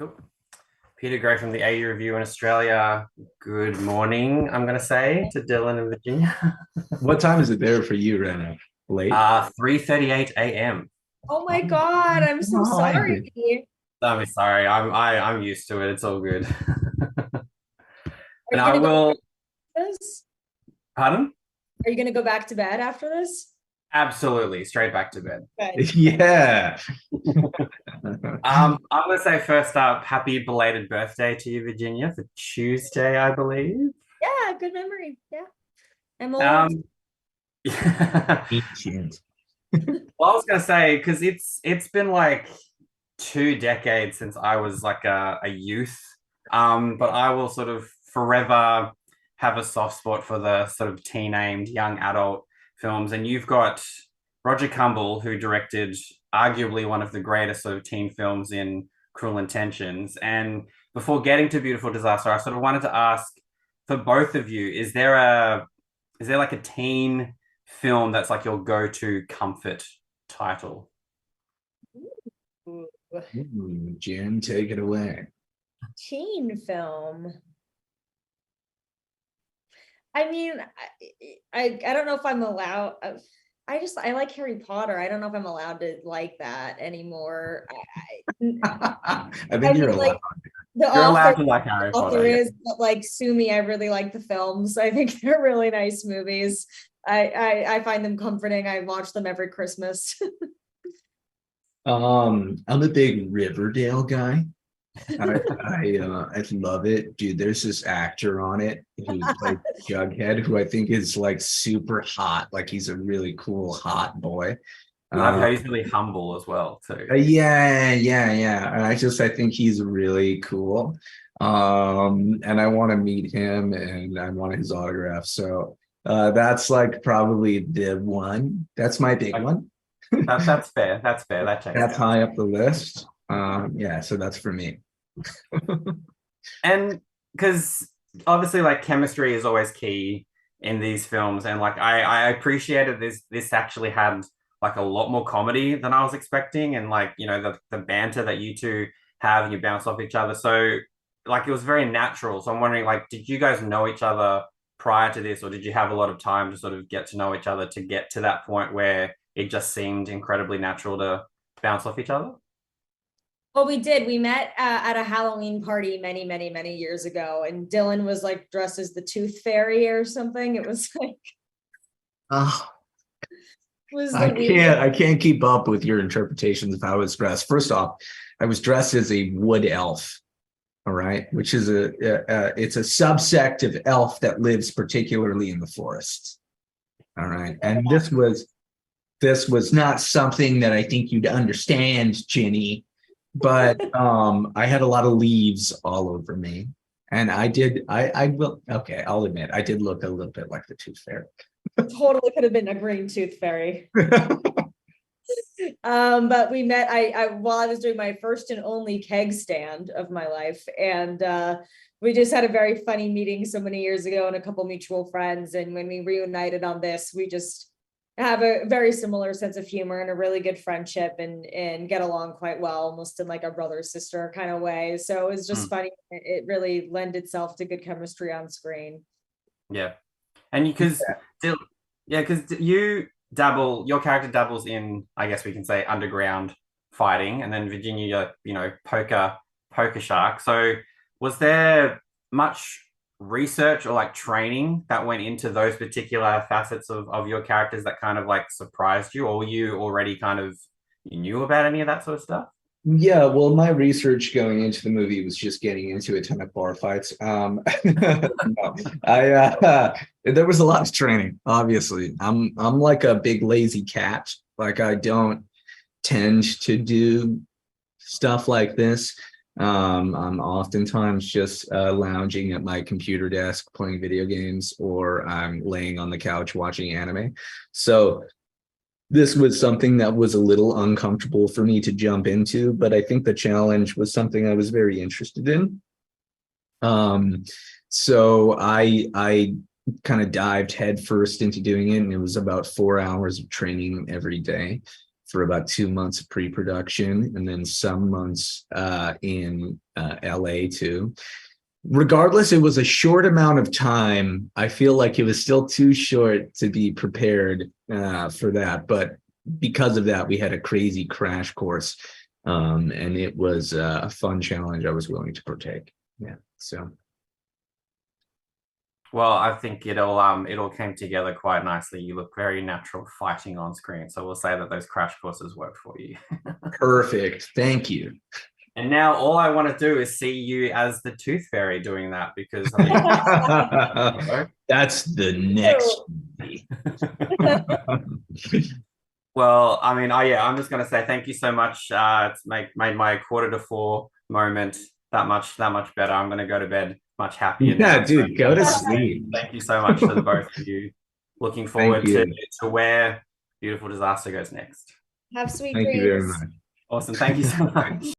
Cool. Peter Gray from the AU Review in Australia. Good morning, I'm going to say, to Dylan and Virginia. What time is it there for you right now? Late? 3:38 a.m. Oh my God, I'm so sorry. I'm sorry. I'm used to it. It's all good. Are And you I gonna go will. after this? Pardon? Are you gonna go back to bed after this? Absolutely, straight back to bed. Good. Yeah. I'm going to say first up, happy belated birthday to you, Virginia, for Tuesday, I believe. Yeah, good memory. Yeah. I'm old. Yeah. Ancient. Well, I was gonna say because it's been like 2 decades since I was like a youth. But I will sort of forever have a soft spot for the sort of teen-aimed young adult films. And you've got Roger Kumble, who directed arguably one of the greatest sort of teen films in Cruel Intentions. And before getting to Beautiful Disaster, I sort of wanted to ask for both of you, is there like a teen film that's like your go-to comfort title? Ooh, Jen, take it away. teen film. I mean, I don't know if I'm allowed. I like Harry Potter. I don't know if I'm allowed to like that anymore. I I think you're mean, like allowed. the You're allowed author to like Harry author Potter, yeah. is, but like sue me, I really like the films. I think they're really nice movies. I find them comforting. I watch them every Christmas. I'm a big Riverdale guy. I love it, dude. There's this actor on it who plays Jughead, who I think is like super hot. Like he's a really cool hot boy. I've Uh, heard he's really humble as well too. yeah. And I think he's really cool. And I want to meet him and I want his autograph. So that's like probably the one. That's my big Like, one. that's fair. That's fair. That checks That's out. high up the list. Yeah, so that's for me. And because obviously like chemistry is always key in these films. And like I appreciated this actually had like a lot more comedy than I was expecting. And like, the banter that you two have and you bounce off each other. So like it was very natural. So I'm wondering, like, did you guys know each other prior to this, or did you have a lot of time to sort of get to know each other to get to that point where it just seemed incredibly natural to bounce off each other? Well, we did. We met at a Halloween party many, many, many years ago, and Dylan was like dressed as the Tooth Fairy or something. It was like Oh, was I the weirdest. can't keep up with your interpretations of how I was dressed. First off, I was dressed as a wood elf, all right, which is it's a subsect of elf that lives particularly in the forests. All right. And this was not something that I think you'd understand, Ginny, but I had a lot of leaves all over me. And I will, okay, I'll admit, I did look a little bit like the Tooth Fairy. Totally could have been a green tooth fairy. But we met I while I was doing my first and only keg stand of my life, and we just had a very funny meeting so many years ago and a couple mutual friends, and when we reunited on this, we just have a very similar sense of humor and a really good friendship, and get along quite well, almost in like a brother sister kind of way. So it was just funny. It really lent itself to good chemistry on screen. Yeah. And because your character dabbles in, I guess we can say, underground fighting, and then Virginia, poker shark. So was there much research or like training that went into those particular facets of your characters that kind of like surprised you, or were you already you knew about any of that sort of stuff? Yeah, well, my research going into the movie was just getting into a ton of bar fights. No, there was a lot of training, obviously. I'm like a big lazy cat. Like I don't tend to do stuff like this. I'm oftentimes just lounging at my computer desk playing video games, or I'm laying on the couch watching anime. So this was something that was a little uncomfortable for me to jump into, but I think the challenge was something I was very interested in. So I kind of dived headfirst into doing it, and it was about 4 hours of training every day for about 2 months of pre-production, and then some months in LA too. Regardless, it was a short amount of time. I feel like it was still too short to be prepared for that, but because of that, we had a crazy crash course, and it was a fun challenge I was willing to partake. Yeah, so. Well, I think it all came together quite nicely. You look very natural fighting on screen, so we'll say that those crash courses worked for you. Perfect. Thank you. And now all I want to do is see you as the Tooth Fairy doing that, because I mean, that's the next movie. Well, I mean, I'm just going to say thank you so much. It's made my 3:45 moment that much better. I'm going to go to bed much happier now. Yeah, dude, go to sleep. Thank you so much to the both of you. Looking forward to where Beautiful Disaster goes next. Have sweet dreams. Thank you very much. Awesome. Thank you so much.